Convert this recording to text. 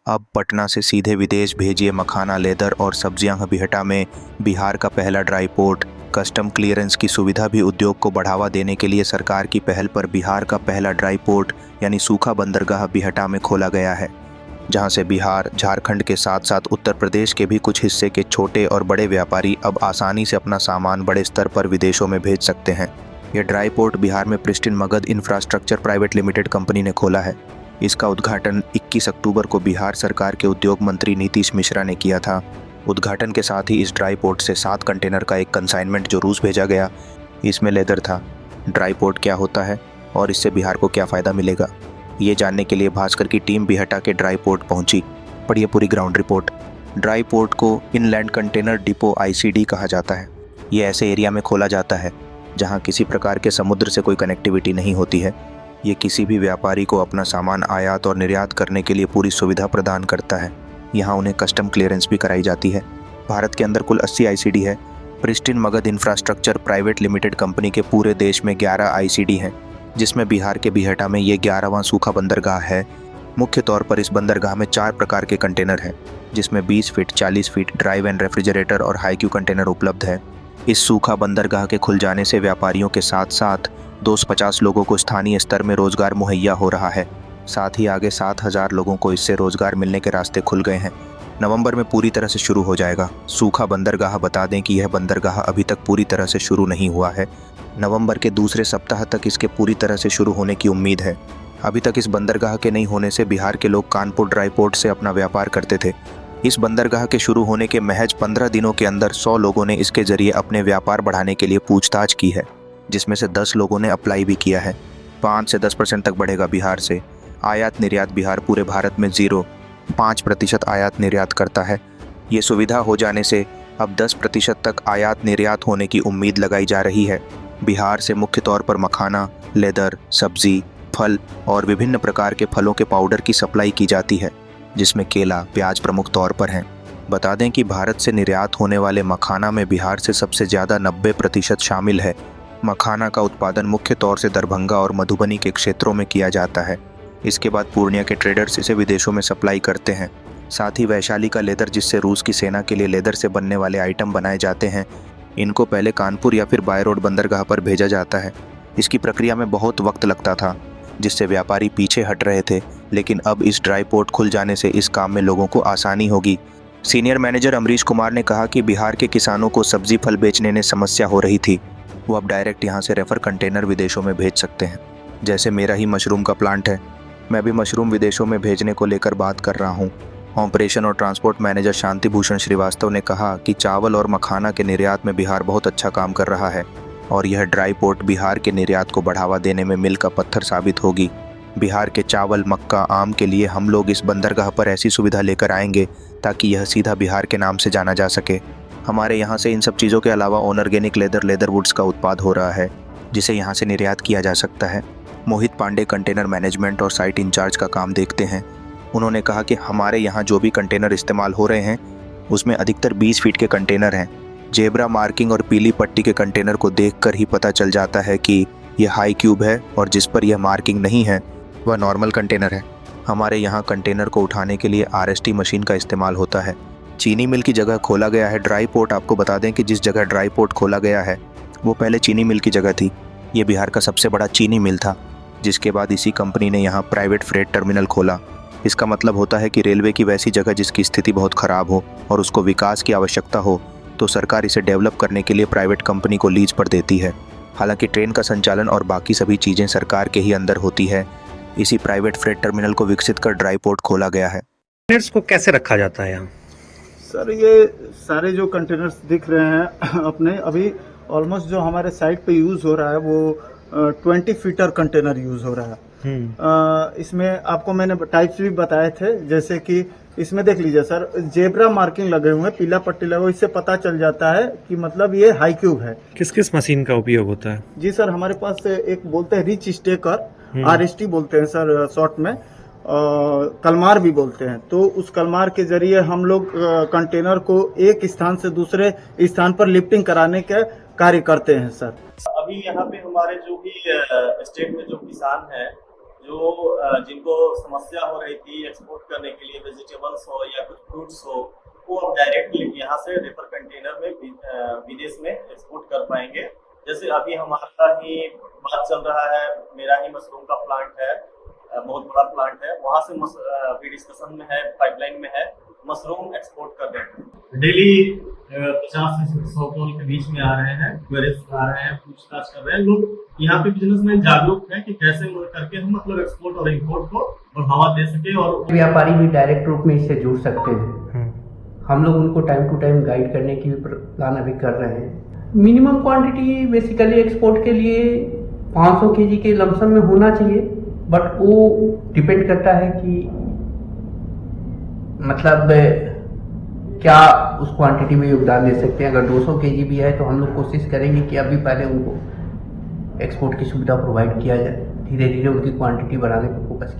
अब पटना से सीधे विदेश भेजिए मखाना, लेदर और सब्जियां। हबीहटा में बिहार का पहला ड्राई पोर्ट। कस्टम क्लियरेंस की सुविधा भी उद्योग को बढ़ावा देने के लिए सरकार की पहल पर बिहार का पहला ड्राई पोर्ट यानी सूखा बंदरगाह बिहटा में खोला गया है, जहां से बिहार, झारखंड के साथ साथ उत्तर प्रदेश के भी कुछ हिस्से के छोटे और बड़े व्यापारी अब आसानी से अपना सामान बड़े स्तर पर विदेशों में भेज सकते हैं। यह ड्राई पोर्ट बिहार में pristine Magadh infrastructure private limited company ने खोला है। इसका उद्घाटन 21 अक्टूबर को बिहार सरकार के उद्योग मंत्री नीतीश मिश्रा ने किया था। उद्घाटन के साथ ही इस ड्राई पोर्ट से 7 कंटेनर का एक कंसाइनमेंट जो रूस भेजा गया, इसमें लेदर था। ड्राई पोर्ट क्या होता है और इससे बिहार को क्या फ़ायदा मिलेगा, ये जानने के लिए भास्कर की टीम बिहटा के ड्राई पोर्ट पहुंची। पढ़िए पूरी ग्राउंड रिपोर्ट। ड्राई पोर्ट को इनलैंड कंटेनर डिपो ICD कहा जाता है। ये ऐसे एरिया में खोला जाता है जहां किसी प्रकार के समुद्र से कोई कनेक्टिविटी नहीं होती है। ये किसी भी व्यापारी को अपना सामान आयात और निर्यात करने के लिए पूरी सुविधा प्रदान करता है। यहाँ उन्हें कस्टम क्लियरेंस भी कराई जाती है। भारत के अंदर कुल 80 ICD है। Pristine Magadh infrastructure private limited company के पूरे देश में 11 ICD हैं, जिसमें बिहार के बिहटा में ये 11वां सूखा बंदरगाह है। मुख्य तौर पर इस बंदरगाह में 4 प्रकार के कंटेनर हैं, जिसमें 20 feet, 40 feet, drive and refrigerator और हाईक्यू कंटेनर उपलब्ध है। इस सूखा बंदरगाह के खुल जाने से व्यापारियों के साथ साथ 250 लोगों को स्थानीय स्तर में रोजगार मुहैया हो रहा है। साथ ही आगे 7,000 लोगों को इससे रोजगार मिलने के रास्ते खुल गए हैं। नवंबर में पूरी तरह से शुरू हो जाएगा सूखा बंदरगाह। बता दें कि यह बंदरगाह अभी तक पूरी तरह से शुरू नहीं हुआ है। नवंबर के दूसरे सप्ताह तक इसके पूरी तरह से शुरू होने की उम्मीद है। अभी तक इस बंदरगाह के नहीं होने से बिहार के लोग कानपुर ड्राई पोर्ट से अपना व्यापार करते थे। इस बंदरगाह के शुरू होने के महज 15 दिनों के अंदर 100 लोगों ने इसके जरिए अपने व्यापार बढ़ाने के लिए पूछताछ की है, जिसमें से 10 लोगों ने अप्लाई भी किया है। 5 से 10% तक बढ़ेगा बिहार से। आयात निर्यात बिहार पूरे भारत में 0.5% आयात निर्यात करता है। ये सुविधा हो जाने से अब 10% तक आयात निर्यात होने की उम्मीद लगाई जा रही है। बिहार से मुख्य तौर पर मखाना, लेदर, सब्जी, फल और विभिन्न प्रकार के फलों के पाउडर की सप्लाई की जाती है, जिसमें केला, प्याज प्रमुख तौर पर हैं। बता दें कि भारत से निर्यात होने वाले मखाना में बिहार से सबसे ज़्यादा 90% शामिल है। मखाना का उत्पादन मुख्य तौर से दरभंगा और मधुबनी के क्षेत्रों में किया जाता है। इसके बाद पूर्णिया के ट्रेडर्स इसे विदेशों में सप्लाई करते हैं। साथ ही वैशाली का लेदर, जिससे रूस की सेना के लिए लेदर से बनने वाले आइटम बनाए जाते हैं, इनको पहले कानपुर या फिर बाय रोड बंदरगाह पर भेजा जाता है। इसकी प्रक्रिया में बहुत वक्त लगता था, जिससे व्यापारी पीछे हट रहे थे, लेकिन अब इस ड्राई पोर्ट खुल जाने से इस काम में लोगों को आसानी होगी। सीनियर मैनेजर अमरीश कुमार ने कहा कि बिहार के किसानों को सब्जी फल बेचने में समस्या हो रही थी। वो अब डायरेक्ट यहाँ से रेफर कंटेनर विदेशों में भेज सकते हैं। जैसे मेरा ही मशरूम का प्लांट है, मैं भी मशरूम विदेशों में भेजने को लेकर बात कर रहा हूँ। ऑपरेशन और ट्रांसपोर्ट मैनेजर शांति भूषण श्रीवास्तव ने कहा कि चावल और मखाना के निर्यात में बिहार बहुत अच्छा काम कर रहा है और यह ड्राई पोर्ट बिहार के निर्यात को बढ़ावा देने में मील का पत्थर साबित होगी। बिहार के चावल, मक्का, आम के लिए हम लोग इस बंदरगाह पर ऐसी सुविधा लेकर आएंगे ताकि यह सीधा बिहार के नाम से जाना जा सके। हमारे यहाँ से इन सब चीज़ों के अलावा ऑर्गेनिक लेदर वुड्स का उत्पाद हो रहा है, जिसे यहाँ से निर्यात किया जा सकता है। मोहित पांडे कंटेनर मैनेजमेंट और साइट इंचार्ज का काम देखते हैं। उन्होंने कहा कि हमारे यहाँ जो भी कंटेनर इस्तेमाल हो रहे हैं उसमें अधिकतर 20 फीट के कंटेनर हैं। जेब्रा मार्किंग और पीली पट्टी के कंटेनर को देखकर ही पता चल जाता है कि यह हाई क्यूब है और जिस पर यह मार्किंग नहीं है वह नॉर्मल कंटेनर है। हमारे यहाँ कंटेनर को उठाने के लिए RST मशीन का इस्तेमाल होता है। चीनी मिल की जगह खोला गया है ड्राई पोर्ट। आपको बता दें कि जिस जगह ड्राई पोर्ट खोला गया है वो पहले चीनी मिल की जगह थी। ये बिहार का सबसे बड़ा चीनी मिल था, जिसके बाद इसी कंपनी ने यहाँ प्राइवेट फ्रेट टर्मिनल खोला। इसका मतलब होता है कि रेलवे की वैसी जगह जिसकी स्थिति बहुत ख़राब हो और उसको विकास की आवश्यकता हो, तो सरकार इसे डेवलप करने के लिए प्राइवेट कंपनी को लीज पर देती है। हालांकि ट्रेन का संचालन और बाकी सभी चीज़ें सरकार के ही अंदर होती है। इसी प्राइवेट फ्रेट टर्मिनल को विकसित कर ड्राई पोर्ट खोला गया है। कंटेनर्स को कैसे रखा जाता है यहाँ? सर, ये सारे जो कंटेनर्स दिख रहे हैं अपने अभी ऑलमोस्ट जो हमारे साइट पे यूज़ हो रहा है वो 20 फीटर कंटेनर यूज़ हो रहा है। इसमें आपको मैंने टाइप्स भी बताए थे, जैसे कि इसमें देख लीजिए सर, जेब्रा मार्किंग लगे हुए हैं, पीला पट्टी लगा हुआ, इससे पता चल जाता है कि मतलब ये हाई क्यूब है। किस किस मशीन का उपयोग होता है? जी सर, हमारे पास एक बोलते हैं रिच स्टेकर, RST बोलते हैं सर शॉर्ट में, कलमार भी बोलते हैं। तो उस कलमार के जरिए हम लोग कंटेनर को एक स्थान से दूसरे स्थान पर लिफ्टिंग कराने के कार्य करते हैं सर। अभी यहाँ पे हमारे जो भी स्टेट में जो किसान हैं जो जिनको समस्या हो रही थी एक्सपोर्ट करने के लिए, वेजिटेबल्स हो या कुछ फ्रूट्स हो, वो अब डायरेक्टली यहाँ से रेफर कंटेनर में विदेश में एक्सपोर्ट कर पाएंगे। जैसे अभी हमारा ही बात चल रहा है, मेरा ही मशरूम का प्लांट है, बहुत बड़ा प्लांट है, वहाँ से भी डिस्कशन में है, पाइपलाइन में है, मशरूम एक्सपोर्ट कर रहे हैं। डेली 50 से 100 टन के बीच में आ रहे हैं, क्वेरीज आ रहे हैं, पूछताछ कर रहे हैं लोग। यहाँ पे बिजनेसमैन जागरूक है कि कैसे करके हम मतलब एक्सपोर्ट और इंपोर्ट को बढ़ावा दे सके, और व्यापारी भी डायरेक्ट रूप में इससे जुड़ सकते हैं। हम लोग उनको टाइम टू टाइम गाइड करने की भी प्लान अभी कर रहे हैं। मिनिमम क्वांटिटी बेसिकली एक्सपोर्ट के लिए 500 केजी के लमसम में होना चाहिए, बट वो डिपेंड करता है कि मतलब क्या उस क्वांटिटी में योगदान दे सकते हैं। अगर 200 केजी भी है तो हम लोग कोशिश करेंगे कि अभी पहले उनको एक्सपोर्ट की सुविधा प्रोवाइड किया जाए, धीरे धीरे उनकी क्वांटिटी बढ़ाने पर फोकस किया।